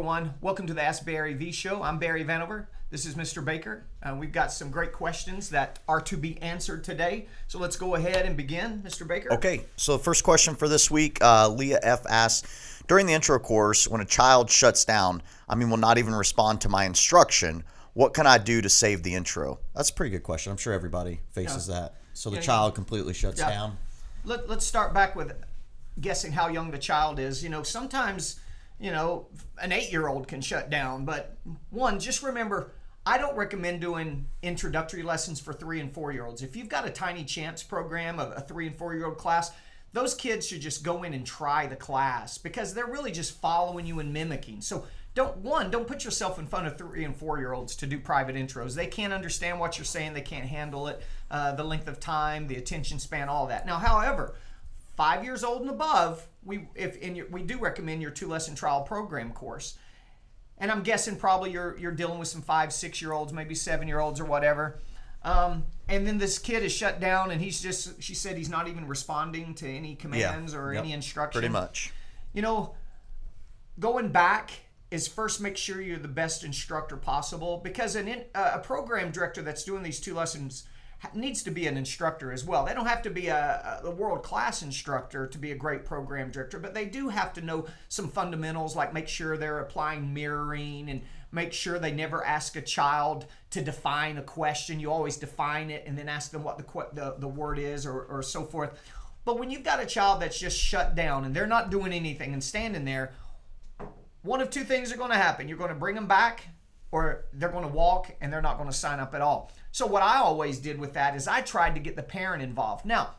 everyone. Welcome to the Ask Barry V Show. I'm Barry Vanover. This is Mr. Baker. We've got some great questions that are to be answered today. So let's go ahead and begin, Mr. Baker. Okay, so the first question for this week, Leah F. asks, during the intro course, when a child shuts down, will not even respond to my instruction, what can I do to save the intro? That's a pretty good question. I'm sure everybody faces that. So the child completely shuts down. Let's start back with guessing how young the child is. Sometimes, an 8-year-old can shut down. But one, just remember, I don't recommend doing introductory lessons for 3 and 4-year-olds. If you've got a Tiny Champs program of a 3 and 4-year-old class, those kids should just go in and try the class because they're really just following you and mimicking. So don't put yourself in front of 3 and 4-year-olds to do private intros. They can't understand what you're saying. They can't handle it, the length of time, the attention span, all that. Now, however, 5 years old and above, we do recommend your 2-lesson trial program course. And I'm guessing probably you're dealing with some 5, 6-year-olds, maybe 7-year-olds or whatever. And then this kid is shut down and she said he's not even responding to any commands or any instruction. Pretty much. Going back is first make sure you're the best instructor possible, because a program director that's doing these 2 lessons needs to be an instructor as well. They don't have to be a world-class instructor to be a great program director, but they do have to know some fundamentals, like make sure they're applying mirroring and make sure they never ask a child to define a question. You always define it and then ask them what the word is or so forth. But when you've got a child that's just shut down and they're not doing anything and standing there, one of 2 things are going to happen. You're going to bring them back, or they're going to walk and they're not going to sign up at all. So what I always did with that is I tried to get the parent involved. Now,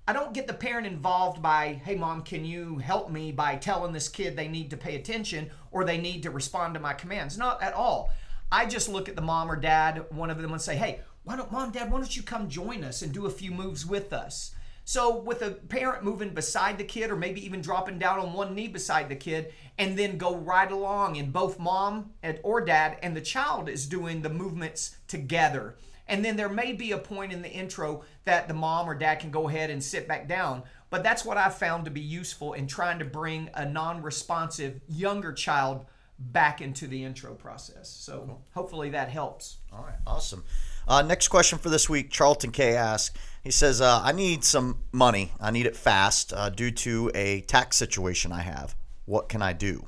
I don't get the parent involved by, hey, Mom, can you help me by telling this kid they need to pay attention or they need to respond to my commands? Not at all. I just look at the mom or dad, one of them, and say, hey, Mom, Dad, why don't you come join us and do a few moves with us? So with a parent moving beside the kid or maybe even dropping down on one knee beside the kid and then go right along, and both mom or dad and the child is doing the movements together. And then there may be a point in the intro that the mom or dad can go ahead and sit back down. But that's what I've found to be useful in trying to bring a non-responsive younger child back into the intro process. So hopefully that helps. All right, awesome. Next question for this week, Charlton K. asks, he says, I need some money. I need it fast due to a tax situation I have. What can I do?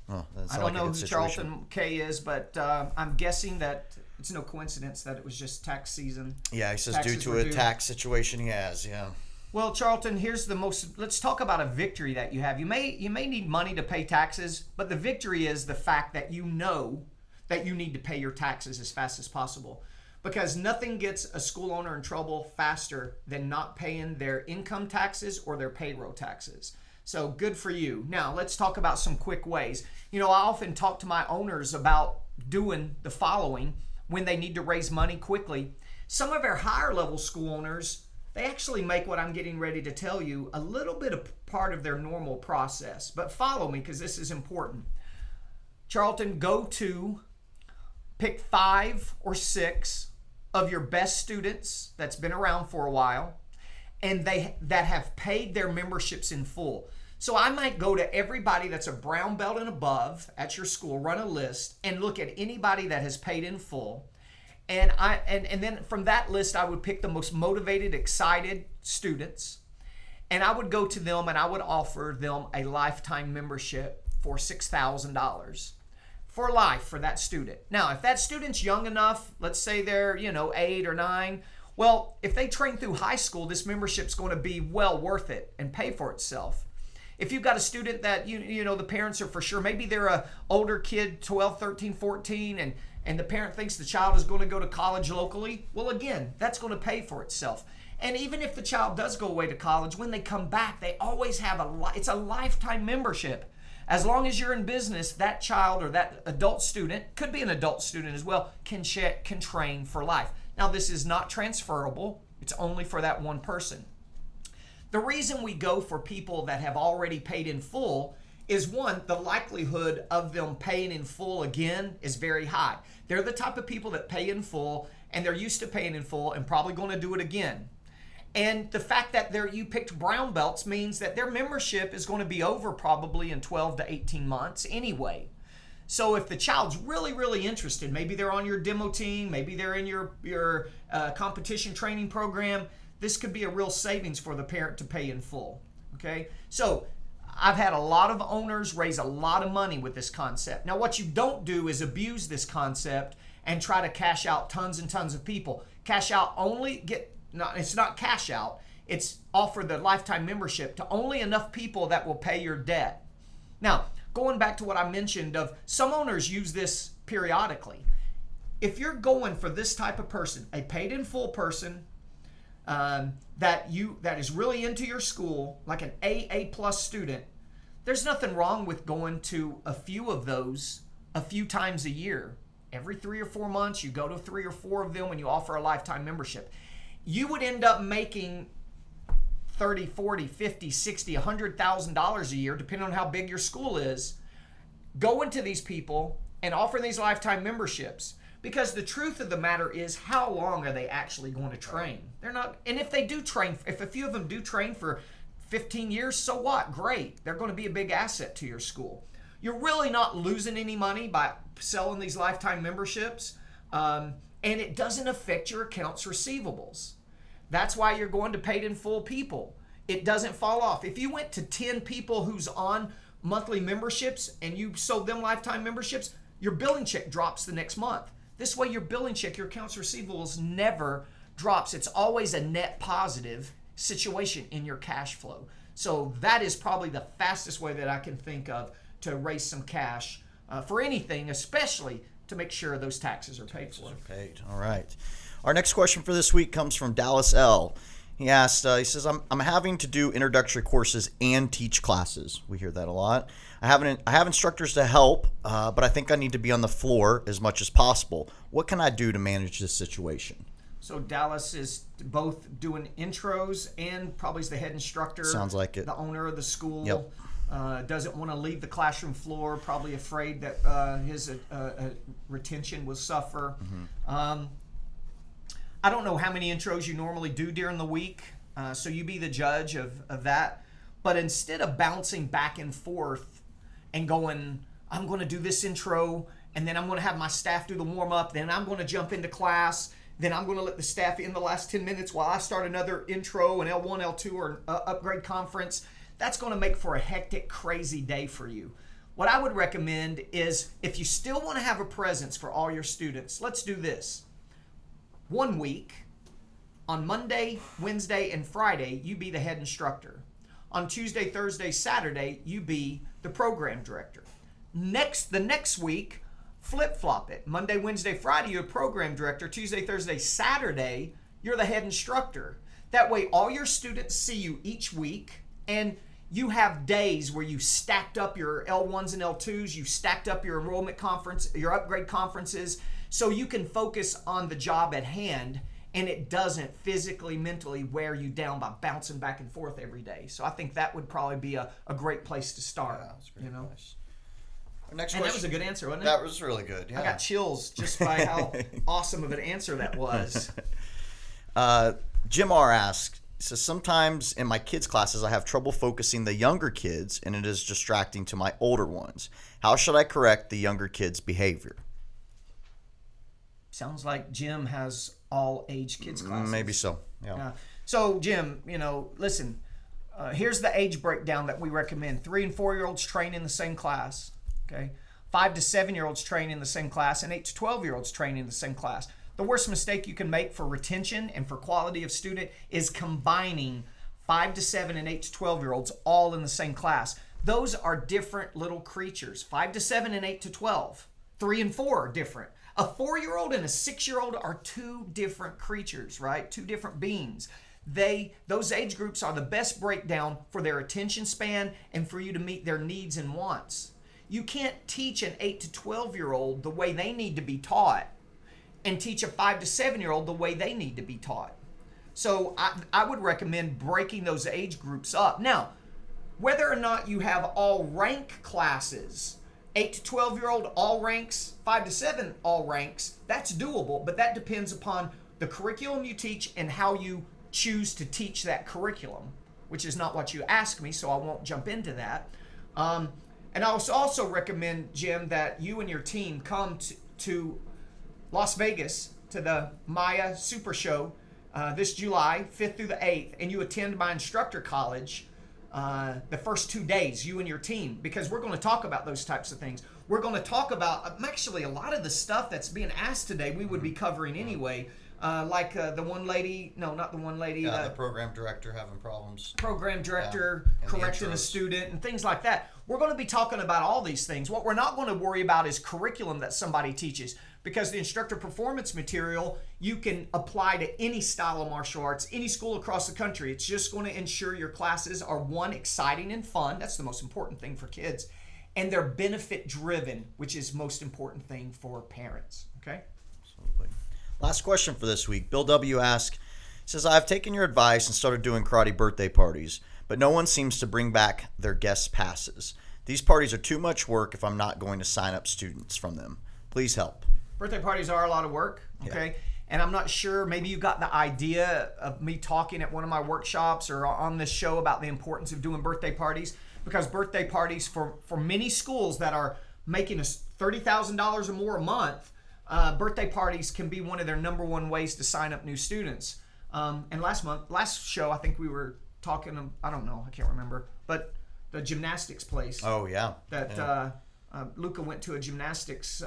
I don't know who Charlton K. is, but I'm guessing that it's no coincidence that it was just tax season. Yeah, he says due to a tax situation he has, yeah. Well, Charlton, let's talk about a victory that you have. You may need money to pay taxes, but the victory is the fact that you know that you need to pay your taxes as fast as possible. Because nothing gets a school owner in trouble faster than not paying their income taxes or their payroll taxes. So good for you. Now, let's talk about some quick ways. I often talk to my owners about doing the following when they need to raise money quickly. Some of our higher level school owners, they actually make what I'm getting ready to tell you a little bit of part of their normal process. But follow me because this is important. Charlton, pick 5 or 6 of your best students that's been around for a while and that have paid their memberships in full. So I might go to everybody that's a brown belt and above at your school, run a list, and look at anybody that has paid in full. And then from that list, I would pick the most motivated, excited students, and I would go to them and I would offer them a lifetime membership for $6,000 for life for that student. Now, if that student's young enough, let's say they're 8 or 9, well, if they train through high school, this membership's going to be well worth it and pay for itself. If you've got a student that the parents are for sure, maybe they're a older kid, 12, 13, 14, and the parent thinks the child is going to go to college locally, well, again, that's going to pay for itself. And even if the child does go away to college, when they come back, they always have it's a lifetime membership. As long as you're in business, that child or that adult student, could be an adult student as well, can train for life. Now, this is not transferable. It's only for that one person. The reason we go for people that have already paid in full is, one, the likelihood of them paying in full again is very high. They're the type of people that pay in full, and they're used to paying in full and probably going to do it again. And the fact that you picked brown belts means that their membership is going to be over probably in 12 to 18 months anyway. So if the child's really, really interested, maybe they're on your demo team, maybe they're in your competition training program, this could be a real savings for the parent to pay in full. Okay, so I've had a lot of owners raise a lot of money with this concept. Now, what you don't do is abuse this concept and try to cash out tons and tons of people. Cash out only it's not cash out. It's offer the lifetime membership to only enough people that will pay your debt. Now, going back to what I mentioned of some owners use this periodically. If you're going for this type of person, a paid in full person that is really into your school, like an AA plus student, there's nothing wrong with going to a few of those a few times a year. Every 3 or 4 months, you go to 3 or 4 of them and you offer a lifetime membership. You would end up making $30, $40, $50, $60, $100,000 a year, depending on how big your school is, going to these people and offering these lifetime memberships. Because the truth of the matter is, how long are they actually going to train? They're not, and if they do train, if a few of them do train for 15 years, so what? Great. They're going to be a big asset to your school. You're really not losing any money by selling these lifetime memberships, and it doesn't affect your accounts receivables. That's why you're going to paid in full people. It doesn't fall off. If you went to 10 people who's on monthly memberships and you sold them lifetime memberships, your billing check drops the next month. This way your billing check, your accounts receivables never drops. It's always a net positive situation in your cash flow. So that is probably the fastest way that I can think of to raise some cash for anything, especially to make sure those taxes are paid for. Paid. All right. Our next question for this week comes from Dallas L. He asked, he says, I'm having to do introductory courses and teach classes. We hear that a lot. I have instructors to help, but I think I need to be on the floor as much as possible. What can I do to manage this situation? So Dallas is both doing intros and probably is the head instructor. Sounds like it. The owner of the school. Yep. Doesn't want to leave the classroom floor, probably afraid that his retention will suffer. Mm-hmm. I don't know how many intros you normally do during the week, so you be the judge of that. But instead of bouncing back and forth and going, I'm going to do this intro, and then I'm going to have my staff do the warm-up, then I'm going to jump into class, then I'm going to let the staff in the last 10 minutes while I start another intro, an L1, L2, or an upgrade conference, that's going to make for a hectic, crazy day for you. What I would recommend is if you still want to have a presence for all your students, let's do this. 1 week, on Monday, Wednesday, and Friday, you be the head instructor. On Tuesday, Thursday, Saturday, you be the program director. The next week, flip-flop it. Monday, Wednesday, Friday, you're a program director. Tuesday, Thursday, Saturday, you're the head instructor. That way, all your students see you each week, and you have days where you stacked up your L1s and L2s, you stacked up your enrollment conference, your upgrade conferences, so you can focus on the job at hand and it doesn't physically, mentally wear you down by bouncing back and forth every day. So I think that would probably be a great place to start. Yeah, that's great advice. Our next question, that was a good answer, wasn't it? That was really good. Yeah. I got chills just by how awesome of an answer that was. Jim R. asks, he says, sometimes in my kids' classes, I have trouble focusing the younger kids, and it is distracting to my older ones. How should I correct the younger kids' behavior? Sounds like Jim has all age kids classes. Maybe so. Yeah. So Jim, listen. Here's the age breakdown that we recommend: 3 and 4-year-olds train in the same class. Okay. 5 to 7-year-olds train in the same class, and 8 to 12-year-olds train in the same class. The worst mistake you can make for retention and for quality of student is combining 5 to 7 and 8 to 12-year-olds all in the same class. Those are different little creatures. 5 to 7 and 8 to 12. 3 and 4 are different. A 4-year-old and a 6-year-old are 2 different creatures, right? 2 different beings. Those age groups are the best breakdown for their attention span and for you to meet their needs and wants. You can't teach an 8 to 12-year-old the way they need to be taught and teach a 5 to 7-year-old the way they need to be taught. So I would recommend breaking those age groups up. Now, whether or not you have all rank classes, 8 to 12-year-old all ranks, 5 to 7 all ranks, that's doable, but that depends upon the curriculum you teach and how you choose to teach that curriculum, which is not what you asked me, so I won't jump into that. And I also recommend, Jim, that you and your team come to Las Vegas to the Maya Super Show this July 5th through the 8th, and you attend my instructor college the first 2 days, you and your team, because we're going to talk about those types of things. We're going to talk about actually a lot of the stuff that's being asked today we would be covering anyway. Like the one lady, no, not the one lady. The program director having problems. Program director correcting a student and things like that. We're going to be talking about all these things. What we're not going to worry about is curriculum that somebody teaches, because the instructor performance material you can apply to any style of martial arts, any school across the country. It's just going to ensure your classes are, one, exciting and fun. That's the most important thing for kids. And they're benefit driven, which is most important thing for parents. Okay? Absolutely. Last question for this week. Bill W. asks, says, I've taken your advice and started doing karate birthday parties, but no one seems to bring back their guest passes. These parties are too much work if I'm not going to sign up students from them. Please help. Birthday parties are a lot of work, okay? Yeah. And I'm not sure, maybe you got the idea of me talking at one of my workshops or on this show about the importance of doing birthday parties, because birthday parties for many schools that are making us $30,000 or more a month, birthday parties can be one of their number one ways to sign up new students. And last show, I think we were talking, I don't know, I can't remember, but the gymnastics place. Oh, yeah. That Luca went to a gymnastics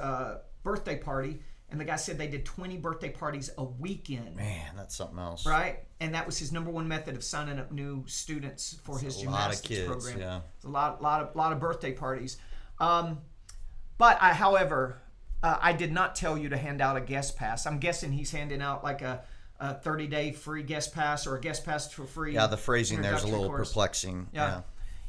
birthday party, and the guy said they did 20 birthday parties a weekend. Man, that's something else. Right? And that was his number one method of signing up new students for his gymnastics program. Yeah. It's a lot of birthday parties. But however, I did not tell you to hand out a guest pass. I'm guessing he's handing out like a 30-day free guest pass or a guest pass for free. Yeah, the phrasing there is a little perplexing. Yeah.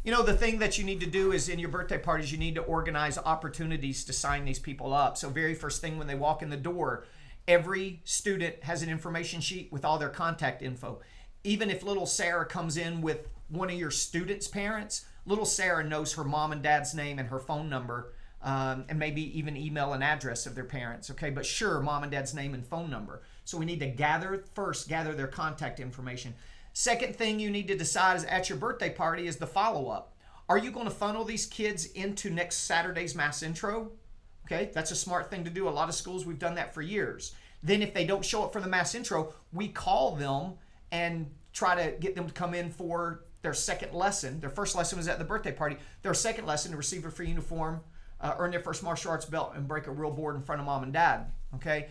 You know, the thing that you need to do is in your birthday parties, you need to organize opportunities to sign these people up. So very first thing when they walk in the door, every student has an information sheet with all their contact info. Even if little Sarah comes in with one of your students' parents, little Sarah knows her mom and dad's name and her phone number, and maybe even email and address of their parents, okay? But sure, mom and dad's name and phone number. So we need to gather their contact information. Second thing you need to decide is at your birthday party is the follow-up. Are you going to funnel these kids into next Saturday's mass intro? Okay, that's a smart thing to do. A lot of schools, we've done that for years. Then if they don't show up for the mass intro, we call them and try to get them to come in for their second lesson. Their first lesson was at the birthday party. Their second lesson to receive a free uniform, earn their first martial arts belt, and break a real board in front of mom and dad, okay?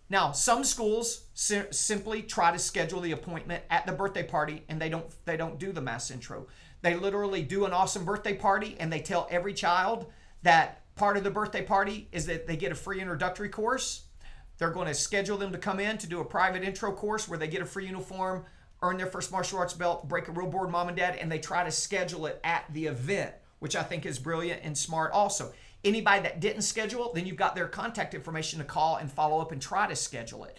Now, some schools simply try to schedule the appointment at the birthday party, and they don't do the mass intro. They literally do an awesome birthday party, and they tell every child that part of the birthday party is that they get a free introductory course. They're going to schedule them to come in to do a private intro course where they get a free uniform, earn their first martial arts belt, break a real board, mom and dad, and they try to schedule it at the event, which I think is brilliant and smart also. Anybody that didn't schedule, then you've got their contact information to call and follow up and try to schedule it.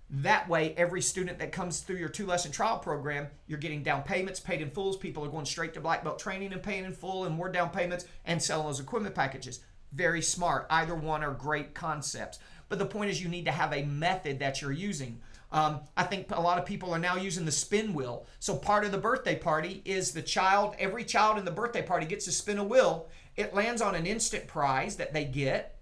That way, every student that comes through your 2-lesson trial program, you're getting down payments, paid in fulls. People are going straight to black belt training and paying in full and more down payments and selling those equipment packages. Very smart. Either one are great concepts. But the point is you need to have a method that you're using. I think a lot of people are now using the spin wheel. So part of the birthday party is every child in the birthday party gets to spin a wheel. It lands on an instant prize that they get.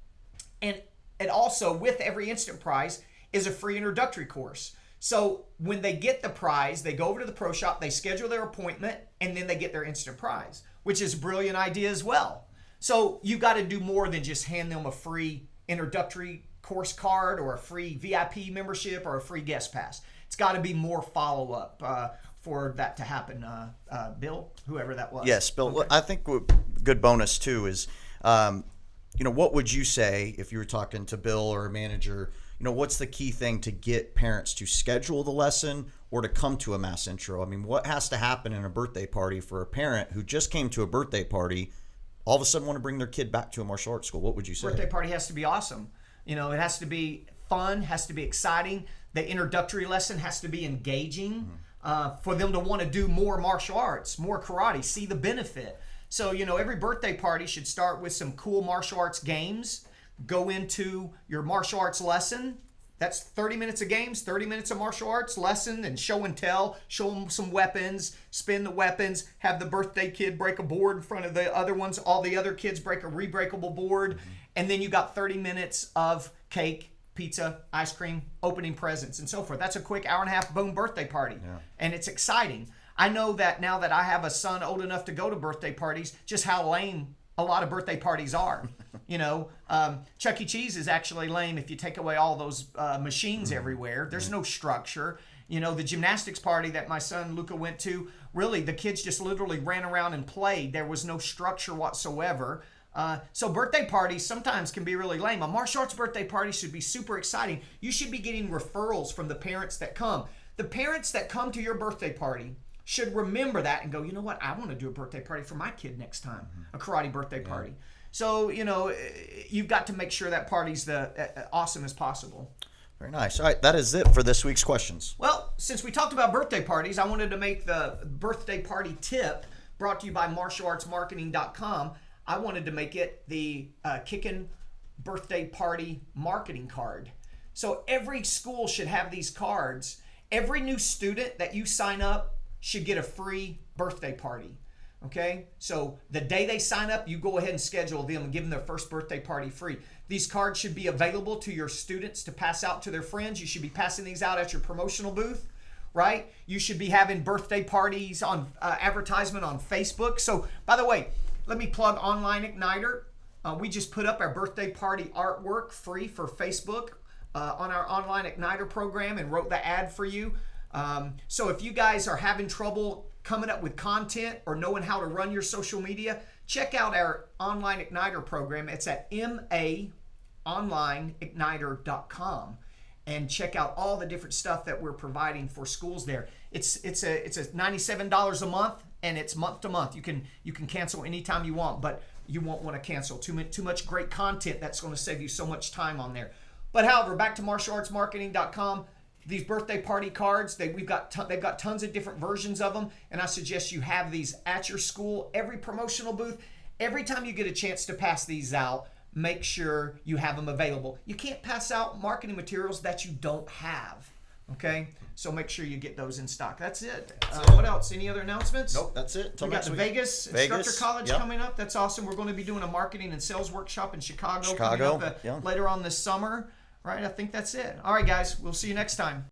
And it also, with every instant prize, is a free introductory course. So when they get the prize, they go over to the pro shop, they schedule their appointment, and then they get their instant prize, which is a brilliant idea as well. So you got to do more than just hand them a free introductory course card or a free VIP membership or a free guest pass. It's got to be more follow-up for that to happen. Bill, whoever that was. Yes, Bill. Okay. I think a good bonus too is, what would you say if you were talking to Bill or a manager? What's the key thing to get parents to schedule the lesson or to come to a mass intro? I mean, what has to happen in a birthday party for a parent who just came to a birthday party, all of a sudden want to bring their kid back to a martial arts school? What would you say? Birthday party has to be awesome. It has to be fun, has to be exciting. The introductory lesson has to be engaging for them to want to do more martial arts, more karate, see the benefit. So, every birthday party should start with some cool martial arts games. Go into your martial arts lesson, That's 30 minutes of games, 30 minutes of martial arts lesson and show and tell. Show them some weapons, spin the weapons, have the birthday kid break a board in front of the other ones. All the other kids break a rebreakable board. And then you got 30 minutes of cake, pizza, ice cream, opening presents, and so forth. That's a quick hour and a half, boom, birthday party. And it's exciting. I know that now that I have a son old enough to go to birthday parties, just how lame a lot of birthday parties are. Chuck E. Cheese is actually lame if you take away all those machines everywhere. There's no structure. The gymnastics party that my son Luca went to, really, the kids just literally ran around and played. There was no structure whatsoever. So birthday parties sometimes can be really lame. A martial arts birthday party should be super exciting. You should be getting referrals from the parents that come. The parents that come to your birthday party should remember that and go, you know what, I want to do a birthday party for my kid next time, a karate birthday party. So, you've got to make sure that party's the awesome as possible. Very nice. All right, that is it for this week's questions. Well, since we talked about birthday parties, I wanted to make the birthday party tip brought to you by martialartsmarketing.com. I wanted to make it the Kickin' Birthday Party marketing card. So every school should have these cards. Every new student that you sign up should get a free birthday party. Okay? So the day they sign up, you go ahead and schedule them and give them their first birthday party free. These cards should be available to your students to pass out to their friends. You should be passing these out at your promotional booth, right? You should be having birthday parties on advertisement on Facebook. So, by the way, let me plug Online Igniter. We just put up our birthday party artwork free for Facebook on our Online Igniter program and wrote the ad for you. So if you guys are having trouble coming up with content or knowing how to run your social media, check out our Online Igniter program. It's at maonlineigniter.com, and check out all the different stuff that we're providing for schools there. It's a $97 a month, and it's month to month. You can cancel anytime you want, but you won't want to cancel too much great content. That's going to save you so much time on there. But however, back to martialartsmarketing.com. These birthday party cards, they've got tons of different versions of them, and I suggest you have these at your school, every promotional booth. Every time you get a chance to pass these out, make sure you have them available. You can't pass out marketing materials that you don't have, okay? So make sure you get those in stock. That's it. What else? Any other announcements? Nope, that's it. We got the Vegas Instructor College coming up. That's awesome. We're going to be doing a marketing and sales workshop in Chicago coming up later on this summer. Right, I think that's it. All right, guys, we'll see you next time.